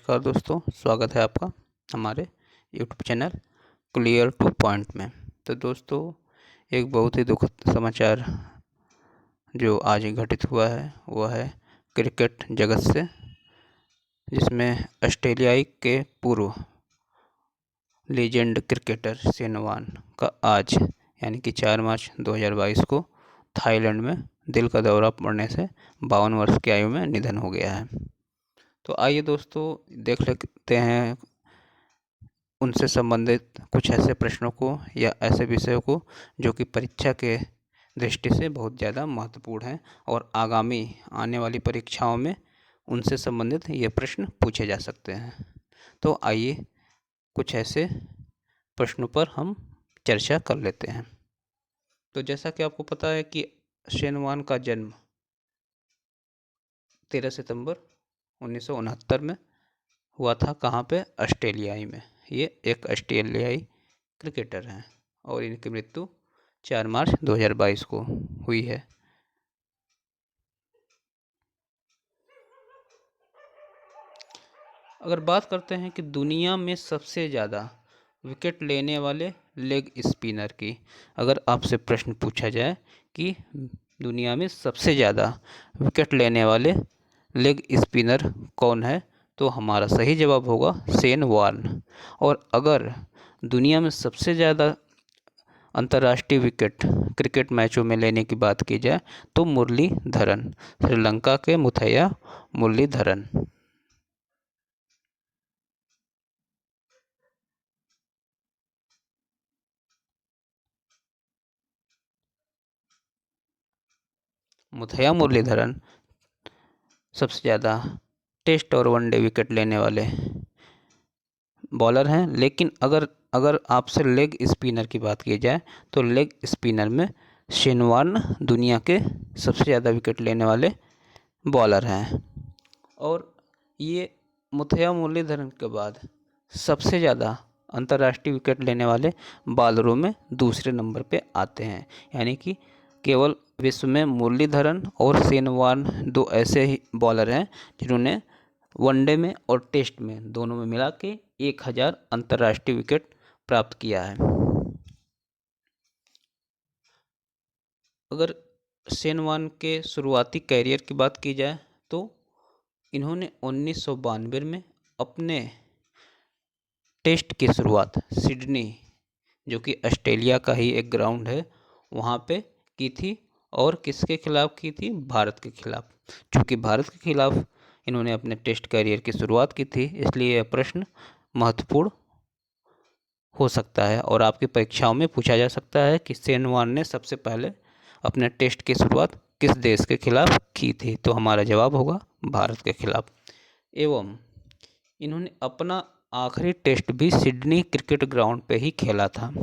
नमस्कार दोस्तों, स्वागत है आपका हमारे YouTube channel clear two point में। तो दोस्तों, एक बहुत ही दुखद समाचार जो आज घटित हुआ है वह है क्रिकेट जगत से, जिसमें ऑस्ट्रेलियाई के पूर्व लीजेंड क्रिकेटर शेन वॉर्न का आज यानी कि 4 मार्च 2022 को थाईलैंड में दिल का दौरा पड़ने से 52 वर्ष की आयु में निधन हो गया है। तो आइए दोस्तों देख लेते हैं उनसे संबंधित कुछ ऐसे प्रश्नों को या ऐसे विषयों को जो कि परीक्षा के दृष्टि से बहुत ज़्यादा महत्वपूर्ण हैं और आगामी आने वाली परीक्षाओं में उनसे संबंधित ये प्रश्न पूछे जा सकते हैं। तो आइए कुछ ऐसे प्रश्नों पर हम चर्चा कर लेते हैं। तो जैसा कि आपको पता है कि शेन वॉर्न का जन्म 13 सितंबर 1969 में हुआ था। कहाँ पे? ऑस्ट्रेलियाई में। ये एक ऑस्ट्रेलियाई क्रिकेटर हैं और इनकी मृत्यु 4 मार्च 2022 को हुई है। अगर बात करते हैं कि दुनिया में सबसे ज़्यादा विकेट लेने वाले लेग स्पिनर की, अगर आपसे प्रश्न पूछा जाए कि दुनिया में सबसे ज़्यादा विकेट लेने वाले लेग स्पिनर कौन है, तो हमारा सही जवाब होगा शेन वॉर्न। और अगर दुनिया में सबसे ज़्यादा अंतर्राष्ट्रीय विकेट क्रिकेट मैचों में लेने की बात की जाए तो मुरलीधरन, श्रीलंका के मुथैया मुरलीधरन। मुथैया मुरलीधरन सबसे ज़्यादा टेस्ट और वनडे विकेट लेने वाले बॉलर हैं। लेकिन अगर आपसे लेग स्पिनर की बात की जाए तो लेग स्पिनर में शेन वॉर्न दुनिया के सबसे ज़्यादा विकेट लेने वाले बॉलर हैं। और ये मुथैया मुरलीधरन के बाद सबसे ज़्यादा अंतर्राष्ट्रीय विकेट लेने वाले बॉलरों में दूसरे नंबर पे आते हैं। यानी कि केवल विश्व में मुरलीधरन और शेन वॉर्न दो ऐसे ही बॉलर हैं जिन्होंने वनडे में और टेस्ट में दोनों में मिला के 1000 अंतर्राष्ट्रीय विकेट प्राप्त किया है। अगर शेन वॉर्न के शुरुआती कैरियर की बात की जाए तो इन्होंने 1992 में अपने टेस्ट की शुरुआत सिडनी, जो कि ऑस्ट्रेलिया का ही एक ग्राउंड है, वहाँ पे की थी। और किसके खिलाफ की थी? भारत के खिलाफ। चूँकि भारत के खिलाफ इन्होंने अपने टेस्ट कैरियर की शुरुआत की थी, इसलिए यह प्रश्न महत्वपूर्ण हो सकता है और आपकी परीक्षाओं में पूछा जा सकता है कि शेन वॉर्न ने सबसे पहले अपने टेस्ट की शुरुआत किस देश के खिलाफ की थी। तो हमारा जवाब होगा भारत के खिलाफ। एवं इन्होंने अपना आखिरी टेस्ट भी सिडनी क्रिकेट ग्राउंड पे ही खेला था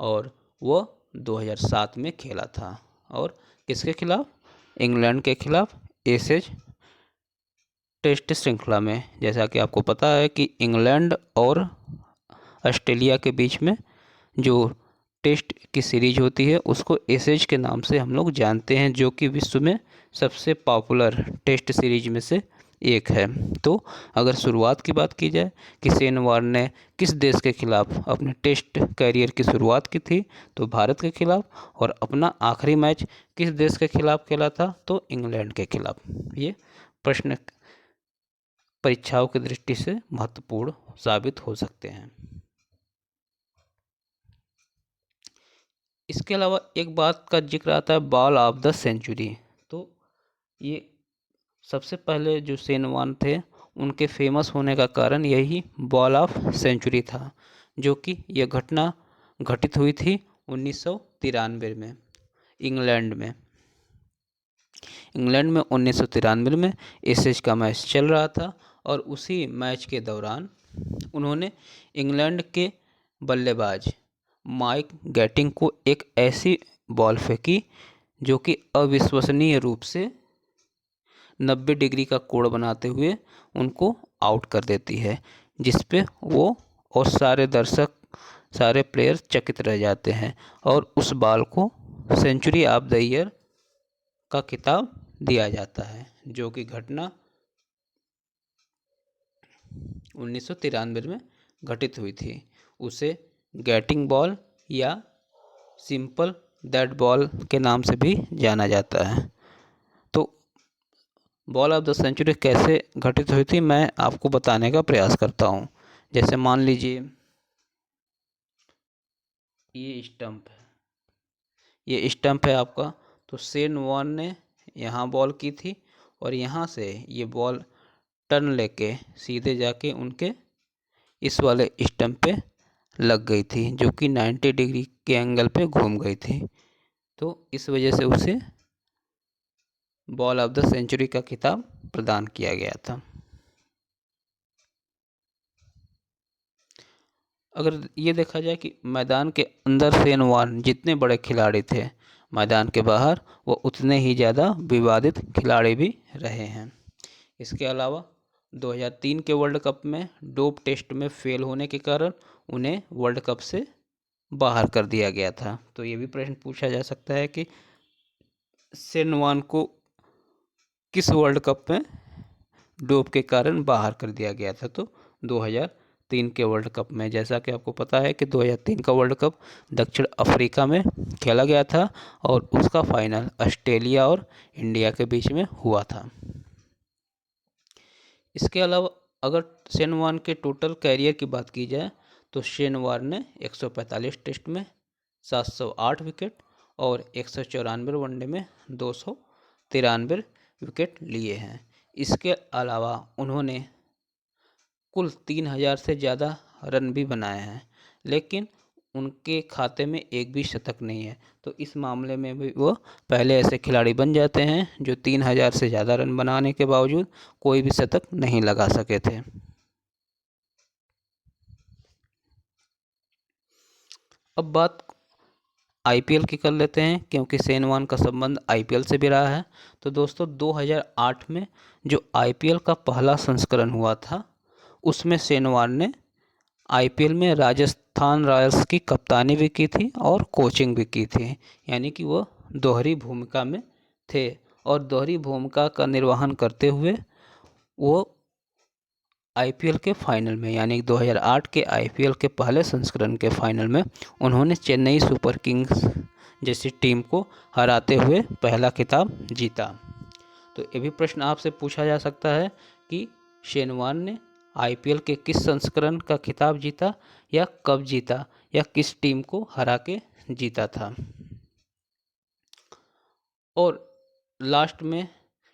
और वो 2007 में खेला था। और किसके खिलाफ? इंग्लैंड के खिलाफ एशेज टेस्ट श्रृंखला में। जैसा कि आपको पता है कि इंग्लैंड और ऑस्ट्रेलिया के बीच में जो टेस्ट की सीरीज होती है उसको एशेज के नाम से हम लोग जानते हैं, जो कि विश्व में सबसे पॉपुलर टेस्ट सीरीज में से एक है। तो अगर शुरुआत की बात की जाए कि शेन वॉर्न ने किस देश के खिलाफ अपने टेस्ट कैरियर की शुरुआत की थी, तो भारत के खिलाफ। और अपना आखिरी मैच किस देश के खिलाफ खेला था? तो इंग्लैंड के खिलाफ। ये प्रश्न परीक्षाओं की दृष्टि से महत्वपूर्ण साबित हो सकते हैं। इसके अलावा एक बात का जिक्र आता है बॉल ऑफ द सेंचुरी। तो ये सबसे पहले जो शेन वॉर्न थे उनके फेमस होने का कारण यही बॉल ऑफ सेंचुरी था, जो कि यह घटना घटित हुई थी 1993 में इंग्लैंड में। 1993 में एशेज का मैच चल रहा था और उसी मैच के दौरान उन्होंने इंग्लैंड के बल्लेबाज माइक गैटिंग को एक ऐसी बॉल फेंकी जो कि अविश्वसनीय रूप से 90 डिग्री का कोण बनाते हुए उनको आउट कर देती है, जिस पे वो और सारे दर्शक, सारे प्लेयर चकित रह जाते हैं और उस बॉल को सेंचुरी ऑफ द ईयर का खिताब दिया जाता है, जो कि घटना 1993 में घटित हुई थी। उसे गेटिंग बॉल या सिंपल दैट बॉल के नाम से भी जाना जाता है। तो बॉल ऑफ द सेंचुरी कैसे घटित हुई थी मैं आपको बताने का प्रयास करता हूँ। जैसे मान लीजिए ये स्टंप है आपका, तो शेन वॉर्न ने यहाँ बॉल की थी और यहाँ से ये बॉल टर्न लेके सीधे जाके उनके इस वाले स्टंप पे लग गई थी, जो कि 90 डिग्री के एंगल पे घूम गई थी। तो इस वजह से उसे बॉल ऑफ द सेंचुरी का खिताब प्रदान किया गया था। अगर ये देखा जाए कि मैदान के अंदर शेन वॉर्न जितने बड़े खिलाड़ी थे, मैदान के बाहर वो उतने ही ज़्यादा विवादित खिलाड़ी भी रहे हैं। इसके अलावा 2003 के वर्ल्ड कप में डोप टेस्ट में फेल होने के कारण उन्हें वर्ल्ड कप से बाहर कर दिया गया था। तो ये भी प्रश्न पूछा जा सकता है कि शेन वॉर्न को किस वर्ल्ड कप में डोप के कारण बाहर कर दिया गया था। तो 2003 के वर्ल्ड कप में, जैसा कि आपको पता है कि 2003 का वर्ल्ड कप दक्षिण अफ्रीका में खेला गया था और उसका फाइनल ऑस्ट्रेलिया और इंडिया के बीच में हुआ था। इसके अलावा अगर शेन वॉर्न के टोटल कैरियर की बात की जाए तो शेन वॉर्न ने 145 टेस्ट में 708 विकेट और 194 वनडे में 293 विकेट लिए हैं। इसके अलावा उन्होंने कुल 3000 से ज़्यादा रन भी बनाए हैं, लेकिन उनके खाते में एक भी शतक नहीं है। तो इस मामले में भी वो पहले ऐसे खिलाड़ी बन जाते हैं जो 3000 से ज़्यादा रन बनाने के बावजूद कोई भी शतक नहीं लगा सके थे। अब बात आईपीएल की कर लेते हैं, क्योंकि शेन वॉर्न का संबंध आईपीएल से भी रहा है। तो दोस्तों 2008 में जो आईपीएल का पहला संस्करण हुआ था उसमें शेन वॉर्न ने आईपीएल में राजस्थान रॉयल्स की कप्तानी भी की थी और कोचिंग भी की थी, यानी कि वो दोहरी भूमिका में थे। और दोहरी भूमिका का निर्वहन करते हुए वो आईपीएल के फाइनल में, यानी 2008 के आईपीएल के पहले संस्करण के फाइनल में उन्होंने चेन्नई सुपर किंग्स जैसी टीम को हराते हुए पहला खिताब जीता। तो ये भी प्रश्न आपसे पूछा जा सकता है कि शेन वॉर्न ने आईपीएल के किस संस्करण का खिताब जीता या कब जीता या किस टीम को हरा के जीता था। और लास्ट में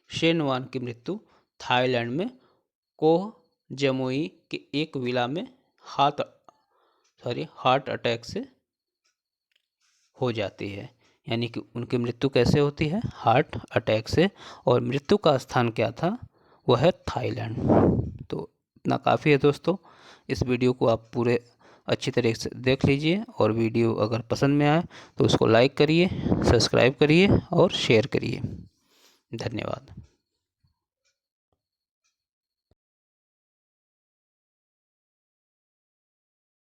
शेन वॉर्न की मृत्यु थाईलैंड में कोह जमुई के एक विला में हार्ट अटैक से हो जाती है। यानी कि उनकी मृत्यु कैसे होती है? हार्ट अटैक से। और मृत्यु का स्थान क्या था? वह है थाईलैंड। तो इतना काफ़ी है दोस्तों। इस वीडियो को आप पूरे अच्छी तरीके से देख लीजिए और वीडियो अगर पसंद में आए तो उसको लाइक करिए, सब्सक्राइब करिए और शेयर करिए। धन्यवाद।